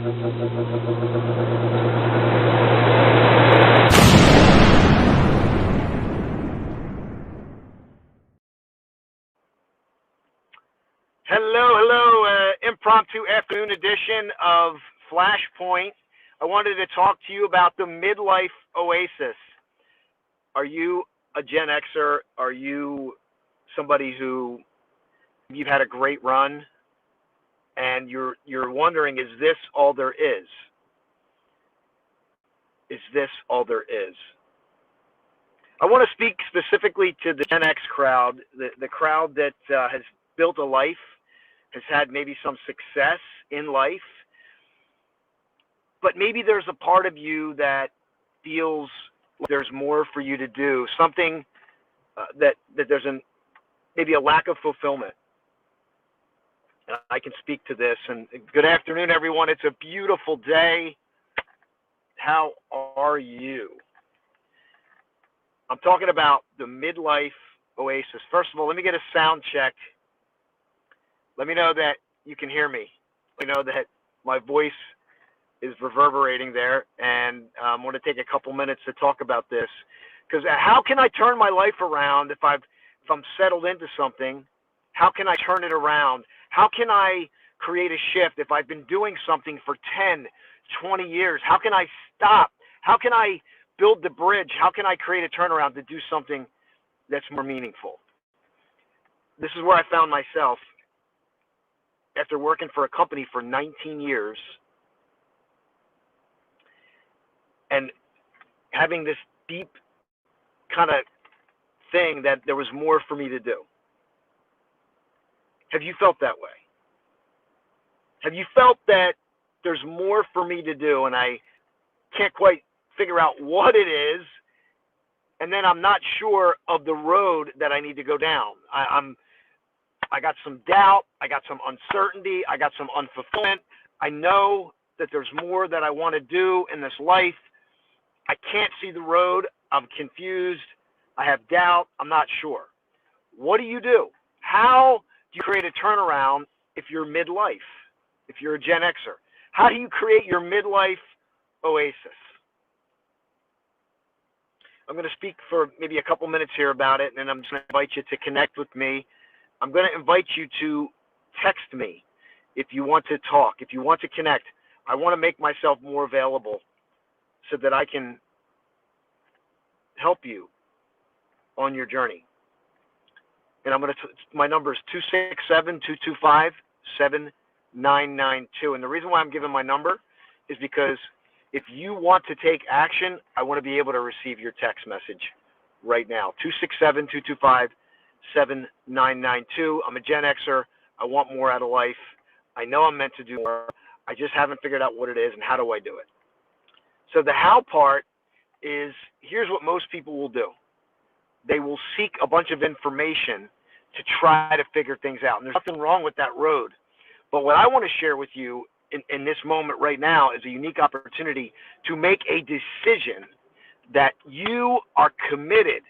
Hello, impromptu afternoon edition of Flashpoint. I wanted to talk to you about the Midlife Oasis. Are you a Gen Xer? Are you somebody who you've had a great run and you're wondering, is this all there is? Is this all there is? I want to speak specifically to the Gen X crowd, the crowd that has built a life, has had maybe some success in life, but maybe there's a part of you that feels like there's more for you to do, something that there's maybe a lack of fulfillment. And I can speak to this. And good afternoon, everyone. It's a beautiful day. How are you? I'm talking about the Midlife Oasis. First of all, let me get a sound check. Let me know that you can hear me. Let me know that my voice is reverberating there, and I'm going to take a couple minutes to talk about this. Because how can I turn my life around if I'm settled into something? How can I turn it around? How can I create a shift if I've been doing something for 10, 20 years? How can I stop? How can I build the bridge? How can I create a turnaround to do something that's more meaningful? This is where I found myself after working for a company for 19 years and having this deep kind of thing that there was more for me to do. Have you felt that way? Have you felt that there's more for me to do and I can't quite figure out what it is, and then I'm not sure of the road that I need to go down? I got some doubt, I got some uncertainty, I got some unfulfillment. I know that there's more that I want to do in this life. I can't see the road. I'm confused. I have doubt. I'm not sure. What do? How do you create a turnaround if you're midlife, if you're a Gen Xer? How do you create your midlife oasis? I'm going to speak for maybe a couple minutes here about it, and then I'm just going to invite you to connect with me. I'm going to invite you to text me if you want to talk, if you want to connect. I want to make myself more available so that I can help you on your journey. And I'm going to, my number is 267-225-7992. And the reason why I'm giving my number is because if you want to take action, I want to be able to receive your text message right now. 267-225-7992. I'm a Gen Xer. I want more out of life. I know I'm meant to do more. I just haven't figured out what it is and how do I do it. So the how part is, here's what most people will do. They will seek a bunch of information to try to figure things out. And there's nothing wrong with that road. But what I want to share with you in this moment right now is a unique opportunity to make a decision that you are committed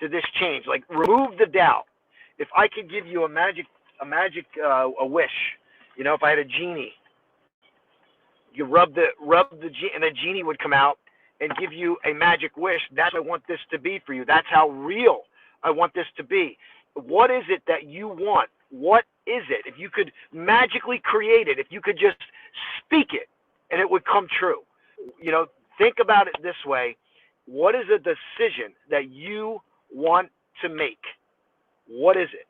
to this change. Like, remove the doubt. If I could give you a wish, you know, if I had a genie, you rub the genie, and the genie would come out and give you a magic wish. That's what I want this to be for you. That's how real I want this to be. What is it that you want? What is it? If you could magically create it, if you could just speak it and it would come true. You know, think about it this way. What is a decision that you want to make? What is it?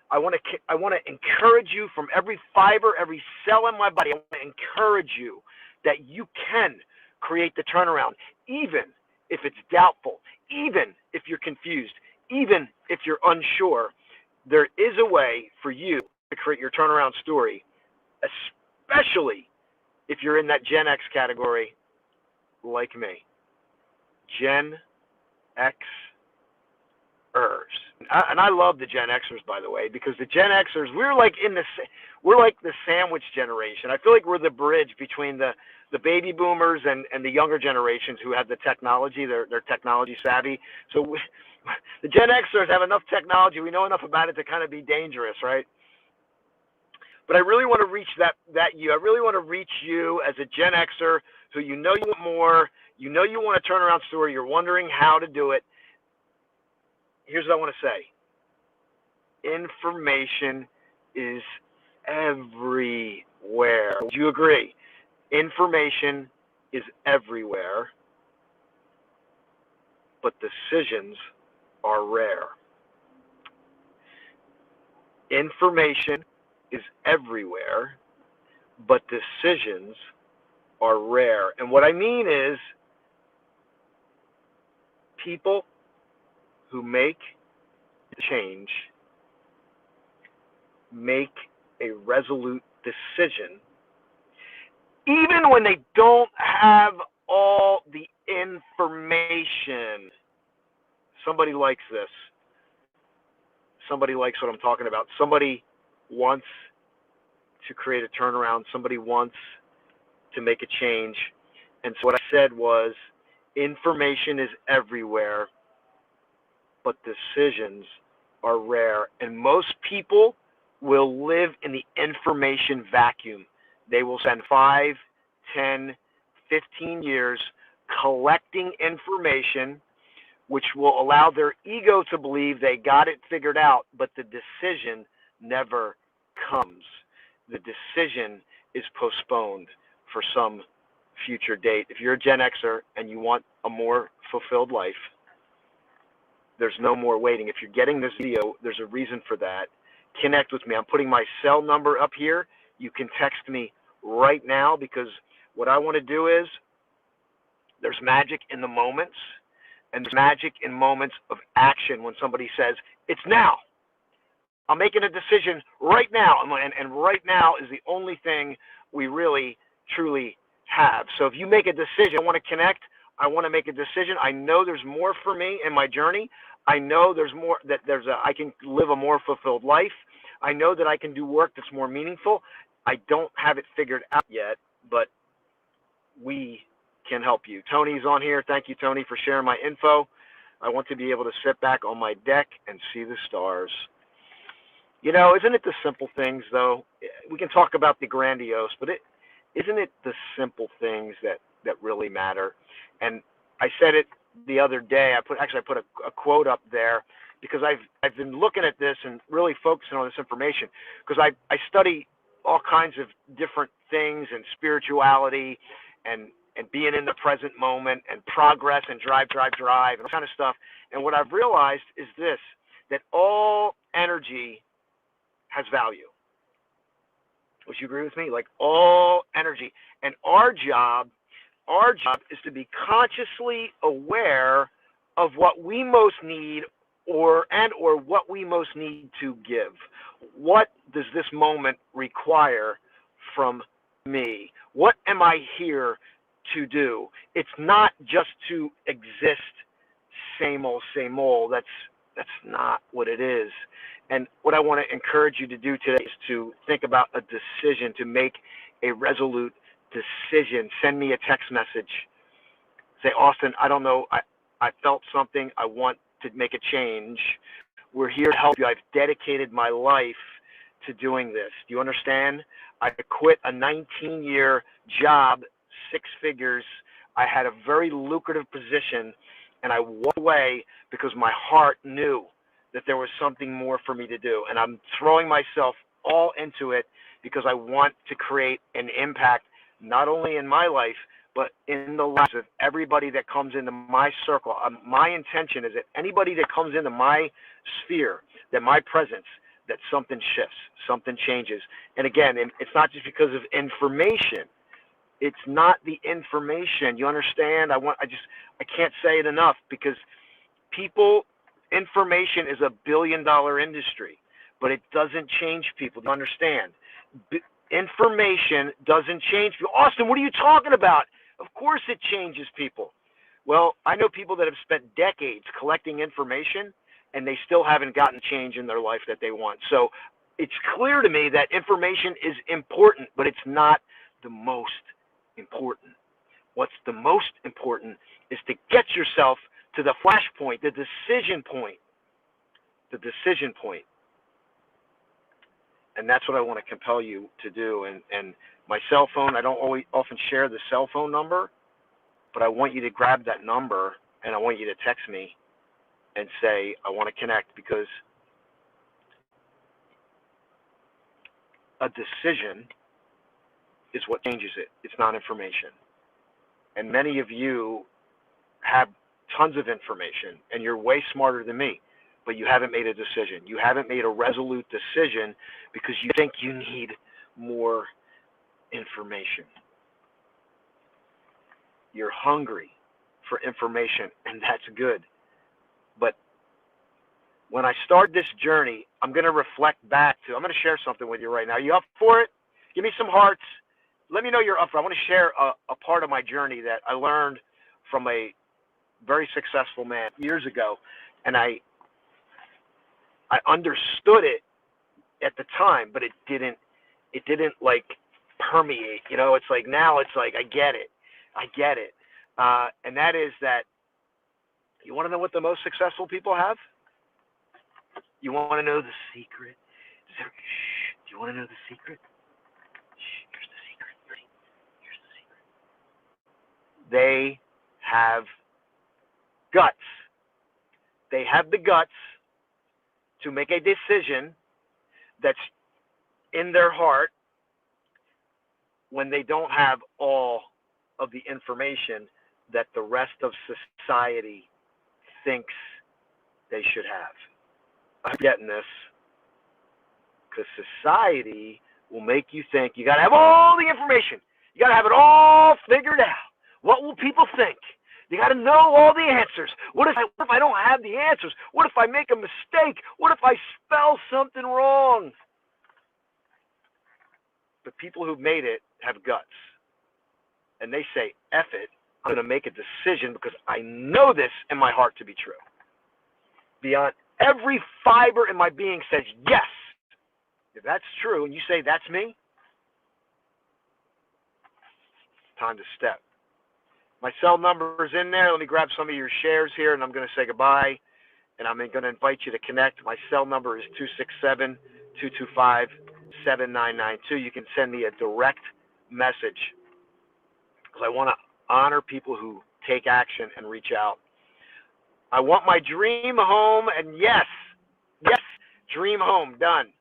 I want to encourage you from every fiber, every cell in my body. I want to encourage you that you can create the turnaround, even if it's doubtful, even if you're confused, even if you're unsure. There is a way for you to create your turnaround story, especially if you're in that Gen X category like me. Gen Xers. And I love the Gen Xers, by the way, because the Gen Xers, we're like the sandwich generation. I feel like we're the bridge between the baby boomers and the younger generations who have the technology. They're technology savvy. So the Gen Xers have enough technology. We know enough about it to kind of be dangerous, right? But I really want to reach that you. I really want to reach you as a Gen Xer who you want more, you want a turnaround story, you're wondering how to do it. Here's what I want to say. Information is everywhere. Do you agree? Information is everywhere, but decisions are rare. Information is everywhere, but decisions are rare. And what I mean is, people who make change make a resolute decision, even when they don't have all the information. Somebody likes this. Somebody likes what I'm talking about. Somebody wants to create a turnaround. Somebody wants to make a change. And so what I said was, information is everywhere, but decisions are rare. And most people will live in the information vacuum. They will spend 5, 10, 15 years collecting information, which will allow their ego to believe they got it figured out, but the decision never comes. The decision is postponed for some future date. If you're a Gen Xer and you want a more fulfilled life, there's no more waiting. If you're getting this video, there's a reason for that. Connect with me. I'm putting my cell number up here. You can text me right now, because what I want to do is, there's magic in the moments, and there's magic in moments of action when somebody says, it's now. I'm making a decision right now. And right now is the only thing we really, truly have. So if you make a decision, I want to connect, I want to make a decision. I know there's more for me in my journey. I know there's more, that I can live a more fulfilled life. I know that I can do work that's more meaningful. I don't have it figured out yet, but we can help you. Tony's on here. Thank you, Tony, for sharing my info. I want to be able to sit back on my deck and see the stars. You know, isn't it the simple things, though? We can talk about the grandiose, but isn't it the simple things that really matter? And I said it the other day. I put a quote up there, because I've been looking at this and really focusing on this information, because I study all kinds of different things, and spirituality, and being in the present moment, and progress, and drive, and all kind of stuff. And what I've realized is this, that all energy has value. Would you agree with me? Like, all energy. And our job is to be consciously aware of what we most need, or what we most need to give. What does this moment require from me? What am I here to do? It's not just to exist, same old, same old. That's not what it is. And what I want to encourage you to do today is to think about a decision, to make a resolute decision. Send me a text message. Say, Austin, I don't know, I felt something, I want to make a change. We're here to help you. I've dedicated my life to doing this. Do you understand? I quit a 19-year job, 6 figures. I had a very lucrative position, and I walked away because my heart knew that there was something more for me to do. And I'm throwing myself all into it because I want to create an impact, not only in my life, but in the lives of everybody that comes into my circle. My intention is that anybody that comes into my sphere, that my presence, that something shifts, something changes. And again, it's not just because of information. It's not the information. You understand? I can't say it enough, because information is a billion-dollar industry, but it doesn't change people. Do you understand? Information doesn't change people. Austin, what are you talking about? Of course it changes people. Well, I know people that have spent decades collecting information, and they still haven't gotten change in their life that they want. So it's clear to me that information is important, but it's not the most important. What's the most important is to get yourself to the flashpoint, the decision point. The decision point. And that's what I want to compel you to do. And my cell phone, I don't often share the cell phone number, but I want you to grab that number and I want you to text me and say, I want to connect, because a decision is what changes it. It's not information. And many of you have tons of information and you're way smarter than me, but you haven't made a decision. You haven't made a resolute decision because you think you need more information. You're hungry for information, and that's good. But when I start this journey, I'm going to reflect back to, I'm going to share something with you right now. Are you up for it? Give me some hearts. Let me know you're up for it. I want to share a part of my journey that I learned from a very successful man years ago, and I understood it at the time, but it didn't like permeate. You know, it's like now it's like I get it. And that is that, you want to know what the most successful people have? You want to know the secret? Do you want to know the secret? Here's the secret. Here's the secret. They have guts. They have the guts to make a decision that's in their heart when they don't have all of the information that the rest of society thinks they should have. I'm getting this, because society will make you think you got to have all the information. You got to have it all figured out. What will people think? You got to know all the answers. What if I don't have the answers? What if I make a mistake? What if I spell something wrong? The people who've made it have guts. And they say, F it, I'm going to make a decision because I know this in my heart to be true. Beyond every fiber in my being says, yes. If that's true, and you say, that's me, time to step. My cell number is in there. Let me grab some of your shares here, and I'm going to say goodbye. And I'm going to invite you to connect. My cell number is 267-225-7992. You can send me a direct message, because I want to honor people who take action and reach out. I want my dream home, and yes, dream home, done.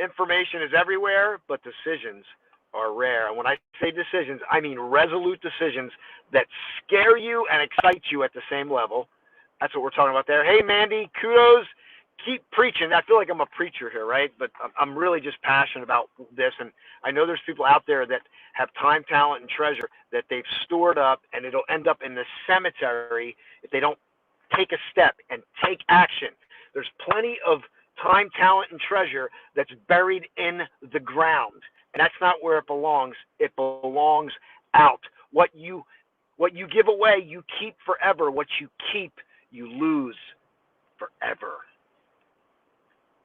Information is everywhere, but decisions are rare. And when I say decisions, I mean resolute decisions that scare you and excite you at the same level. That's what we're talking about there. Hey, Mandy, kudos. Keep preaching. I feel like I'm a preacher here, right? But I'm really just passionate about this. And I know there's people out there that have time, talent, and treasure that they've stored up, and it'll end up in the cemetery if they don't take a step and take action. There's plenty of time, talent, and treasure that's buried in the ground. And that's not where it belongs. It belongs out. What you give away, you keep forever. What you keep, you lose forever.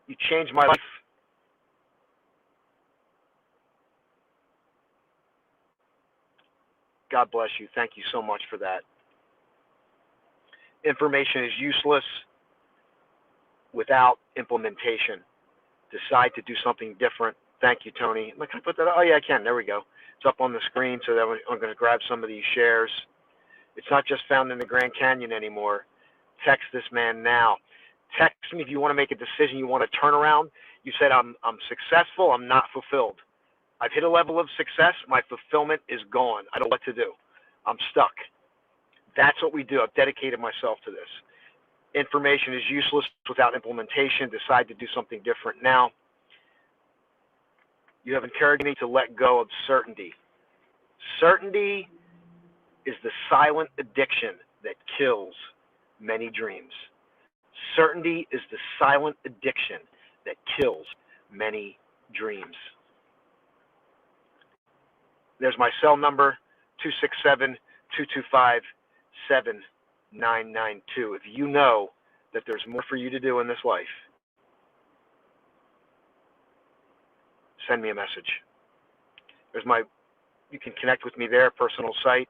You changed my life. God bless you. Thank you so much for that. Information is useless without implementation. Decide to do something different. Thank you, Tony. Can I put that? Oh, yeah, I can. There we go. It's up on the screen, so that I'm going to grab some of these shares. It's not just found in the Grand Canyon anymore. Text this man now. Text me if you want to make a decision, you want to turn around. You said, I'm successful, I'm not fulfilled. I've hit a level of success, my fulfillment is gone. I don't know what to do. I'm stuck. That's what we do. I've dedicated myself to this. Information is useless without implementation. Decide to do something different now. You have encouraged me to let go of certainty. Certainty is the silent addiction that kills many dreams. Certainty is the silent addiction that kills many dreams. There's my cell number, 267-225-7992. If you know that there's more for you to do in this life, send me a message. You can connect with me there, personal site.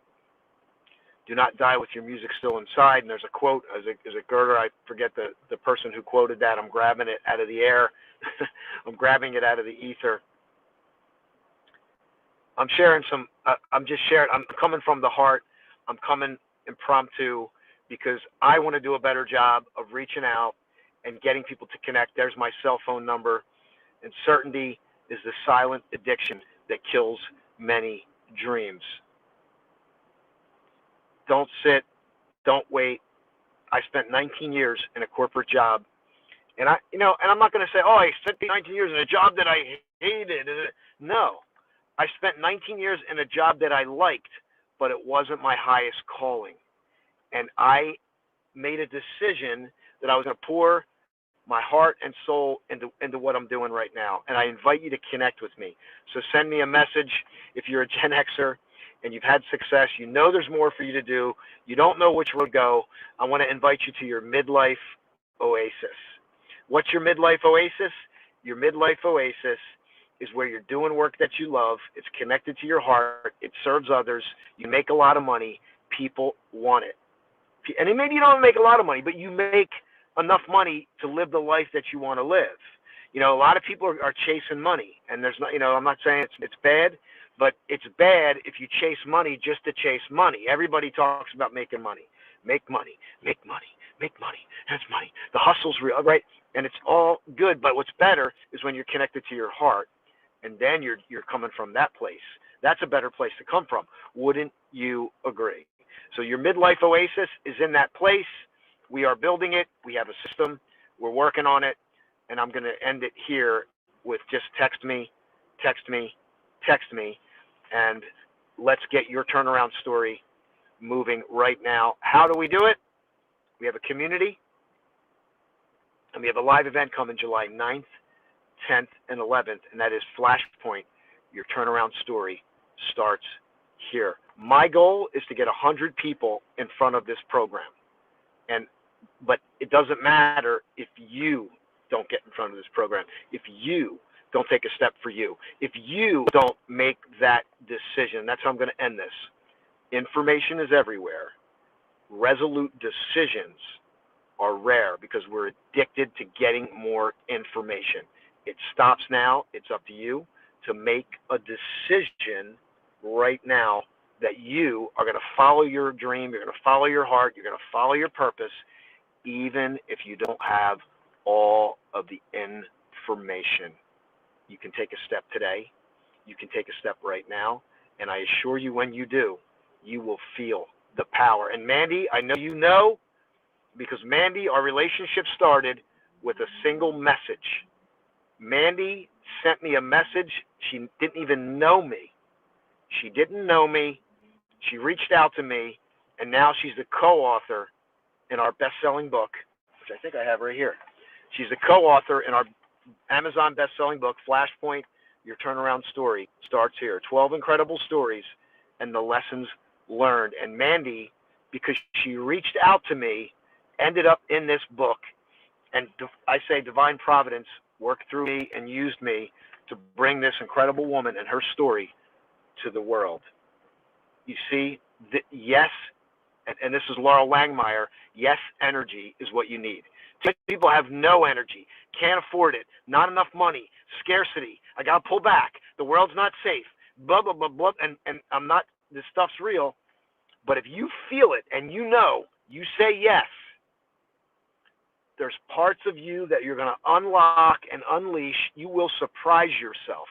Do not die with your music still inside. And there's a quote, as a Gerber, I forget the person who quoted that. I'm grabbing it out of the air. I'm grabbing it out of the ether. I'm sharing some, I'm just sharing, I'm coming from the heart. I'm coming impromptu because I want to do a better job of reaching out and getting people to connect. There's my cell phone number. And certainty is the silent addiction that kills many dreams. Don't sit, don't wait. I spent 19 years in a corporate job. And and I'm not going to say, oh, I spent 19 years in a job that I hated. No, I spent 19 years in a job that I liked, but it wasn't my highest calling. And I made a decision that I was going to pour my heart and soul into what I'm doing right now. And I invite you to connect with me. So send me a message if you're a Gen Xer and you've had success. You know there's more for you to do. You don't know which road to go. I want to invite you to your midlife oasis. What's your midlife oasis? Your midlife oasis is where you're doing work that you love. It's connected to your heart. It serves others. You make a lot of money. People want it. And maybe you don't make a lot of money, but you make enough money to live the life that you want to live. A lot of people are chasing money, and there's not, I'm not saying it's bad, but it's bad if you chase money just to chase money. Everybody talks about making money. Make money, make money, make money. That's money. The hustle's real, right? And it's all good, but what's better is when you're connected to your heart, and then you're coming from that place. That's a better place to come from. Wouldn't you agree? So your midlife oasis is in that place. We are building it. We have a system. We're working on it. And I'm going to end it here with just text me, text me, text me, and let's get your turnaround story moving right now. How do we do it? We have a community, and we have a live event coming July 9th, 10th, and 11th, and that is Flashpoint. Your turnaround story starts here. My goal is to get 100 people in front of this program. But it doesn't matter if you don't get in front of this program, if you don't take a step for you, if you don't make that decision. That's how I'm going to end this. Information is everywhere. Resolute decisions are rare because we're addicted to getting more information. It stops now. It's up to you to make a decision right now that you are going to follow your dream, you're going to follow your heart, you're going to follow your purpose, even if you don't have all of the information. You can take a step today. You can take a step right now. And I assure you, when you do, you will feel the power. And Mandy, I know you know, because Mandy, our relationship started with a single message. Mandy sent me a message. She didn't even know me. She didn't know me. She reached out to me, and now she's the co-author in our best-selling book, which I think I have right here. She's the co-author in our Amazon best-selling book, Flashpoint, Your Turnaround Story Starts Here. 12 incredible stories and the lessons learned. And Mandy, because she reached out to me, ended up in this book. And I say divine providence worked through me and used me to bring this incredible woman and her story to the world. You see, yes, and this is Laurel Langmeyer, yes, energy is what you need. People have no energy, can't afford it, not enough money, scarcity, I got to pull back, the world's not safe, blah, blah, blah, blah, and I'm not, this stuff's real, but if you feel it and you know, you say yes, there's parts of you that you're going to unlock and unleash. You will surprise yourself.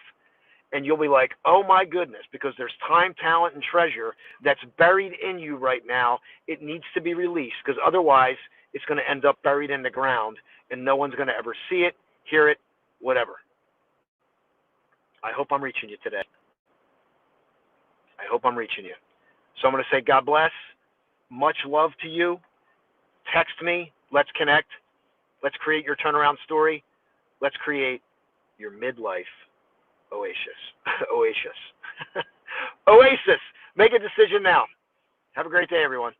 And you'll be like, oh my goodness, because there's time, talent, and treasure that's buried in you right now. It needs to be released, because otherwise it's going to end up buried in the ground and no one's going to ever see it, hear it, whatever. I hope I'm reaching you today. I hope I'm reaching you. So I'm going to say God bless. Much love to you. Text me. Let's connect. Let's create your turnaround story. Let's create your midlife oasis. Oasis. Oasis. Make a decision now. Have a great day, everyone.